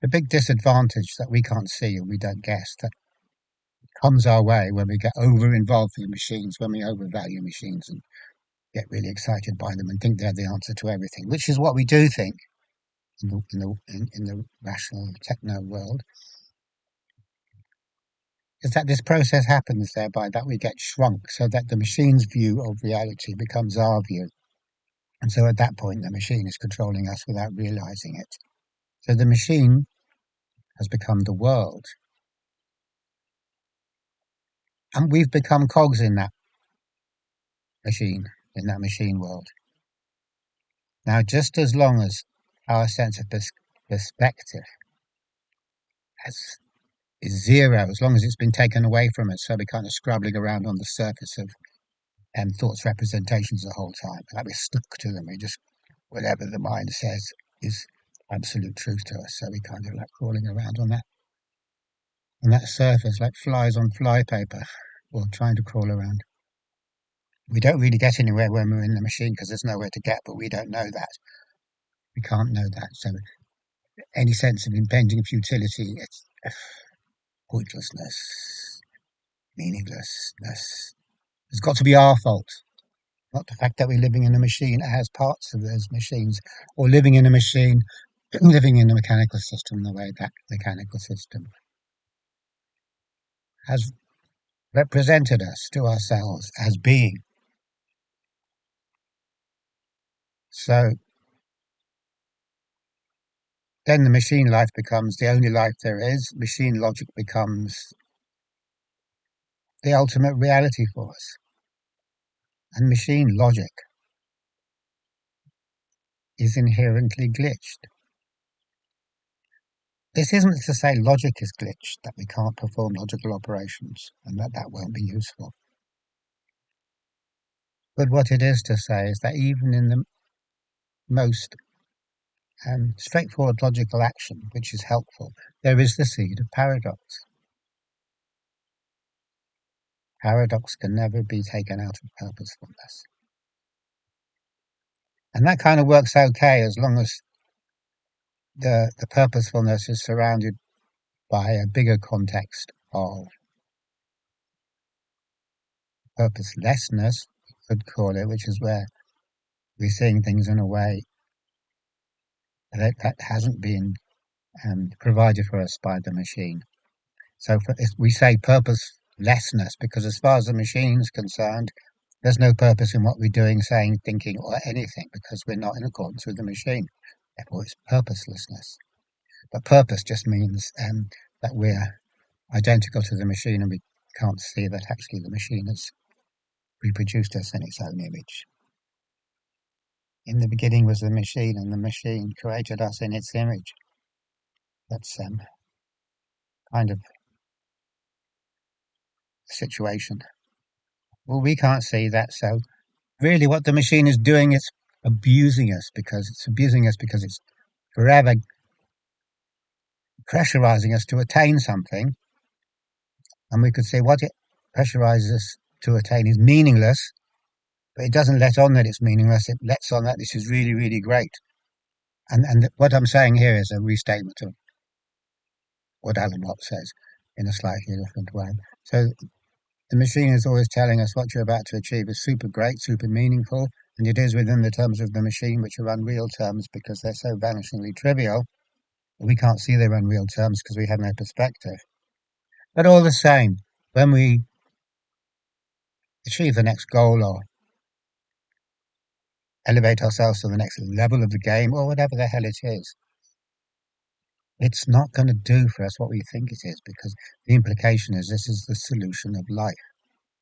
The big disadvantage that we can't see or we don't guess that comes our way when we get over involved with machines, when we overvalue machines and get really excited by them and think they're the answer to everything, which is what we do think in the rational techno world, is that this process happens thereby that we get shrunk so that the machine's view of reality becomes our view. And so at that point, the machine is controlling us without realizing it. So the machine has become the world. And we've become cogs in that machine world. Now, just as long as our sense of perspective has, is zero, as long as it's been taken away from us, so we're kind of scrabbling around on the surface of thoughts representations the whole time, like we're stuck to them, we just, whatever the mind says is absolute truth to us, so we kind of like crawling around on that surface like flies on flypaper, or trying to crawl around. We don't really get anywhere when we're in the machine because there's nowhere to get, but we don't know that. We can't know that. So any sense of impending futility, it's pointlessness, meaninglessness. It's got to be our fault, not the fact that we're living in a machine as parts of those machines, or living in a machine, living in a mechanical system the way that mechanical system has represented us to ourselves as being. So then the machine life becomes the only life there is. Machine logic becomes the ultimate reality for us. And machine logic is inherently glitched. This isn't to say logic is glitched, that we can't perform logical operations and that won't be useful. But what it is to say is that even in the most straightforward logical action, which is helpful, there is the seed of paradox. Paradox can never be taken out of purposefulness. And that kind of works okay as long as the purposefulness is surrounded by a bigger context of purposelessness, you could call it, which is where we're seeing things in a way that hasn't been provided for us by the machine. So if we say purposelessness because as far as the machine is concerned, there's no purpose in what we're doing, saying, thinking, or anything because we're not in accordance with the machine. Therefore, it's purposelessness. But purpose just means that we're identical to the machine and we can't see that actually the machine has reproduced us in its own image. In the beginning was the machine, and the machine created us in its image. That's kind of situation. Well, we can't see that, so really what the machine is doing is abusing us because it's forever pressurizing us to attain something. And we could say what it pressurizes us to attain is meaningless, but it doesn't let on that it's meaningless. It lets on that this is really, really great. And what I'm saying here is a restatement of what Alan Watts says in a slightly different way. So the machine is always telling us what you're about to achieve is super great, super meaningful, and it is within the terms of the machine, which are unreal terms because they're so vanishingly trivial. We can't see their unreal terms because we have no perspective. But all the same, when we achieve the next goal or elevate ourselves to the next level of the game or whatever the hell it is, it's not going to do for us what we think it is because the implication is this is the solution of life.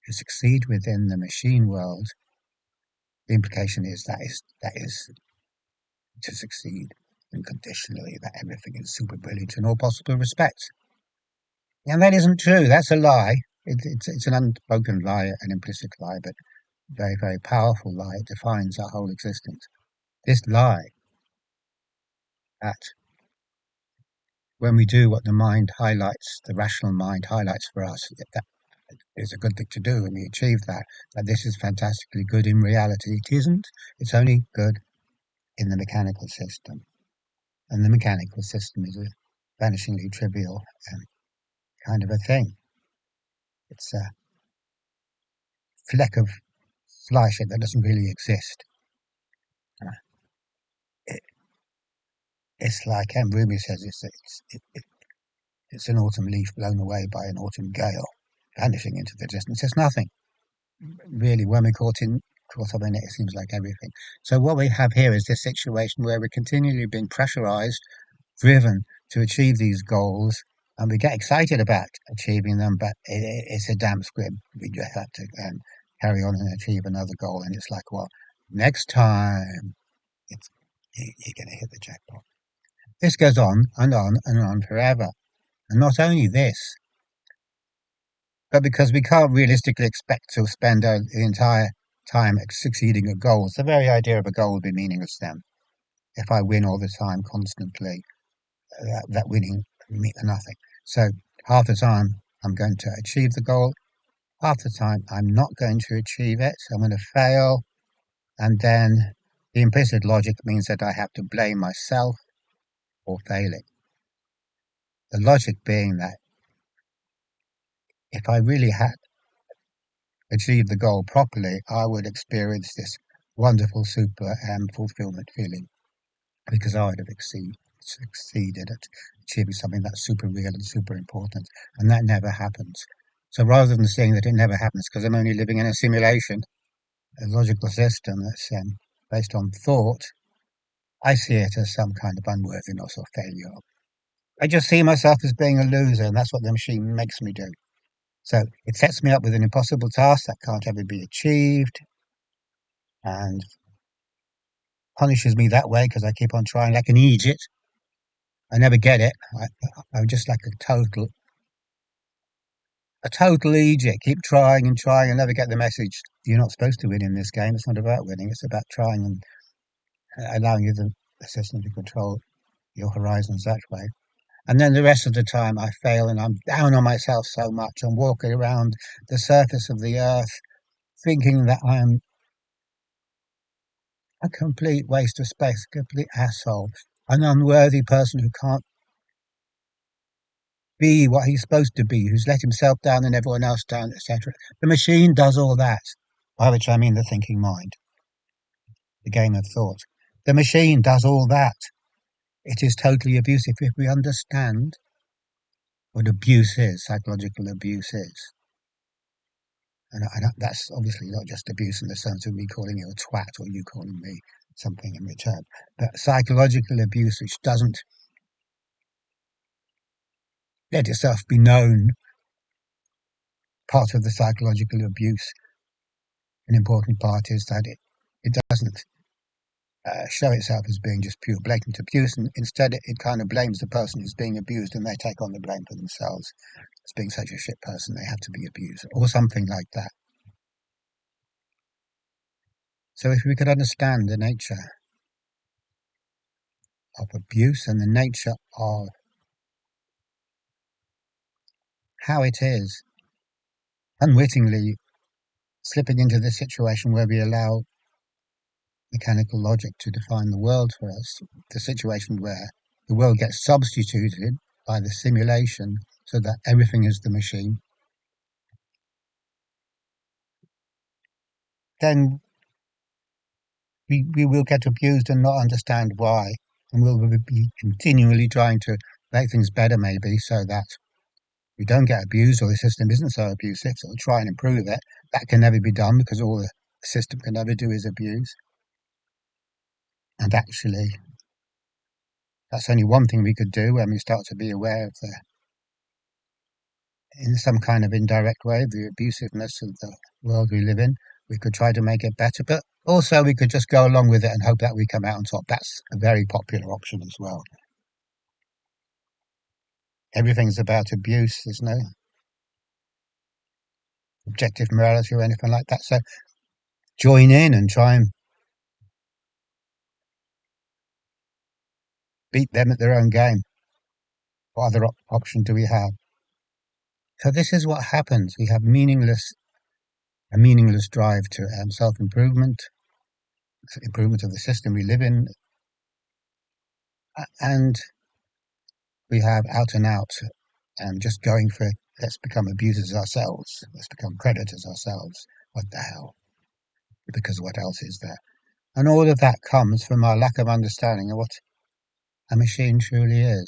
To succeed within the machine world, the implication is that is to succeed unconditionally, that everything is super brilliant in all possible respects. And that isn't true. That's a lie. It's an unspoken lie, an implicit lie, but very, very powerful lie. It defines our whole existence. This lie that when we do what the mind highlights, the rational mind highlights for us, that is a good thing to do and we achieve that this is fantastically good in reality. It isn't. It's only good in the mechanical system. And the mechanical system is vanishingly trivial kind of a thing. It's a fleck of fly shit that doesn't really exist. Uh, It, it's like Rumi says, it's an autumn leaf blown away by an autumn gale, vanishing into the distance. It's nothing really. When we're caught up in it, it seems like everything. So what we have here is this situation where we're continually being pressurized, driven to achieve these goals, and we get excited about achieving them, but it's a damp squib. We just have to carry on and achieve another goal, and it's like, well, next time it's you're going to hit the jackpot. This goes on and on and on forever. And not only this, but because we can't realistically expect to spend the entire time succeeding at goals, the very idea of a goal would be meaningless then. If I win all the time constantly, that winning means nothing. So half the time I'm going to achieve the goal, half the time I'm not going to achieve it, so I'm going to fail, and then the implicit logic means that I have to blame myself for failing. The logic being that if I really had achieved the goal properly, I would experience this wonderful super fulfillment feeling because I would have succeeded at achieving something that's super real and super important, and that never happens. So rather than saying that it never happens because I'm only living in a simulation, a logical system that's based on thought, I see it as some kind of unworthiness or failure. I just see myself as being a loser, and that's what the machine makes me do. So it sets me up with an impossible task that can't ever be achieved and punishes me that way because I keep on trying like an idiot. I never get it. I'm just like a total idiot. Keep trying and trying and never get the message. You're not supposed to win in this game. It's not about winning. It's about trying and allowing you the system to control your horizons that way. And then the rest of the time I fail and I'm down on myself so much. I'm walking around the surface of the earth thinking that I'm a complete waste of space, a complete asshole, an unworthy person who can't be what he's supposed to be, who's let himself down and everyone else down, etc. The machine does all that, by which I mean the thinking mind, the game of thought. The machine does all that. It is totally abusive if we understand what abuse is, psychological abuse is. And that's obviously not just abuse in the sense of me calling you a twat or you calling me something in return, but psychological abuse which doesn't let itself be known. Part of the psychological abuse, an important part is that it doesn't show itself as being just pure blatant abuse, and instead it kind of blames the person who's being abused and they take on the blame for themselves as being such a shit person they have to be abused or something like that. So if we could understand the nature of abuse and the nature of how it is unwittingly slipping into this situation where we allow mechanical logic to define the world for us, the situation where the world gets substituted by the simulation so that everything is the machine, then we will get abused and not understand why. And we'll be continually trying to make things better, maybe, so that we don't get abused or the system isn't so abusive. So we'll try and improve it. That can never be done because all the system can ever do is abuse. And actually, that's only one thing we could do when we start to be aware of in some kind of indirect way, the abusiveness of the world we live in. We could try to make it better, but also we could just go along with it and hope that we come out on top. That's a very popular option as well. Everything's about abuse. There's no objective morality or anything like that. So join in and try and beat them at their own game. What other option do we have? So this is what happens. We have a meaningless drive to self-improvement, improvement of the system we live in, and we have out and out and just going for it. Let's become abusers ourselves. Let's become predators ourselves. What the hell? Because what else is there? And all of that comes from our lack of understanding of what a machine truly is.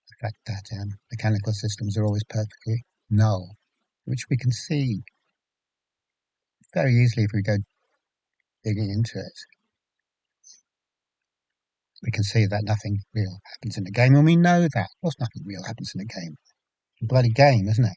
The fact that mechanical systems are always perfectly null, which we can see very easily if we go digging into it. We can see that nothing real happens in the game, and we know that. Of course, nothing real happens in the game. It's a bloody game, isn't it?